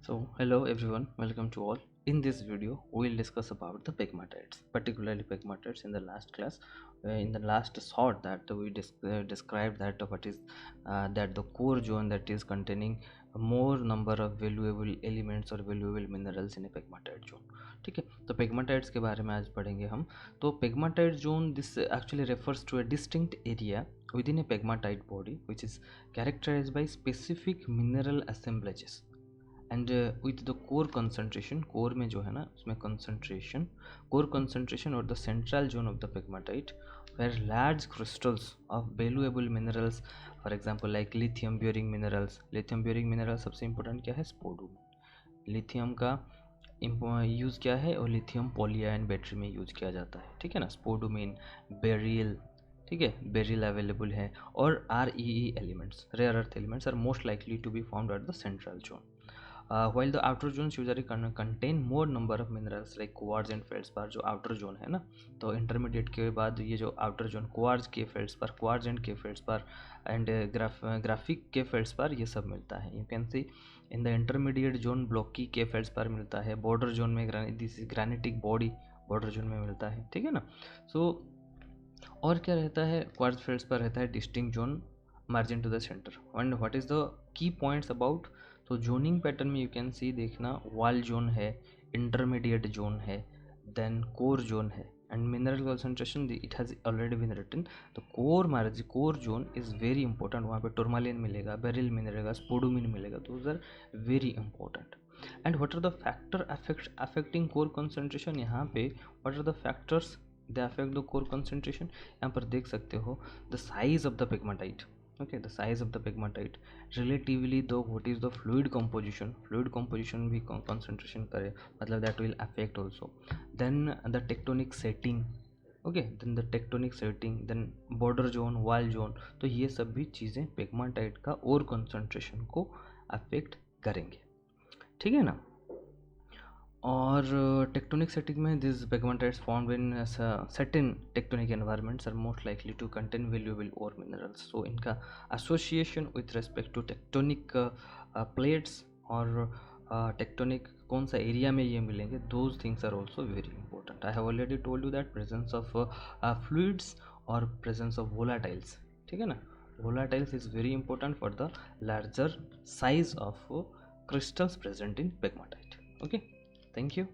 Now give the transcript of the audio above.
So hello everyone, welcome to all. In this video, we will discuss about the pegmatites, particularly pegmatites. In the last class, in the last short that we described that what is that the core zone that is containing more number of valuable elements or valuable minerals in a pegmatite zone. ठीक है, तो pegmatites के बारे में आज पढ़ेंगे हम. तो pegmatite zone, this actually refers to a distinct area within a pegmatite body which is characterized by specific mineral assemblages and with the core concentration. Core में जो है ना उसमें कंसंट्रेशन, कोर कंसंट्रेशन और the central zone of the pegmatite where large crystals of valuable minerals, for example like lithium bearing minerals. Lithium bearing mineral सबसे important क्या है? Spodumene. Lithium का यूज़ क्या है? और लिथियम पॉलीआयन बैटरी में use किया जाता है. ठीक है ना. स्पोडुमेन, बेरिल, ठीक है, बेरिल अवेलेबल है. और REE elements, rare earth elements, are most likely to be found at the central zone. While the outer zones usually contain more number of minerals like quartz and feldspar. जो outer zone है ना, तो intermediate के बाद ये जो outer zone quartz के feldspar, quartz and के feldspar and graphic के feldspar ये सब मिलता है. You can see in the intermediate zone blocky के feldspar मिलता है. border zone में this is granitic body border zone में मिलता है. ठीक है ना. So और क्या रहता है? quartz feldspar रहता है distinct zone margin to the center. and what is the key points about? तो जोनिंग पैटर्न में यू कैन सी, देखना, वॉल जोन है, इंटरमीडिएट जोन है, देन कोर जोन है, and mineral concentration it has already been written. तो core zone is very important. वहाँ पे tourmaline मिलेगा, बेरिल मिलेगा, स्पोडुमिन मिलेगा. Those are very important. And what are the factor affecting core concentration? यहाँ पे what are the factors they affect the core concentration? यहाँ पर देख सकते हो the size of the pegmatite. okay, the size of the pegmatite, relatively though what is the fluid composition भी concentration करे, मतलब that will affect also. then the tectonic setting, okay, then the tectonic setting, then border zone, wall zone. तो ये सब भी चीज़ें pegmatite का और concentration को affect करेंगे. ठीक है ना. और टेक्टोनिक सेटिंग में this pegmatites found in certain tectonic environments are most likely to contain valuable ore minerals. So इनका association with respect to tectonic plates और टेक्टोनिक कौन सा एरिया में ये मिलेंगे, those things are also very important. I have already told you that presence of fluids और presence of volatiles. ठीक है ना. Volatiles is very important for the larger size of crystals present in pegmatite. Okay, thank you.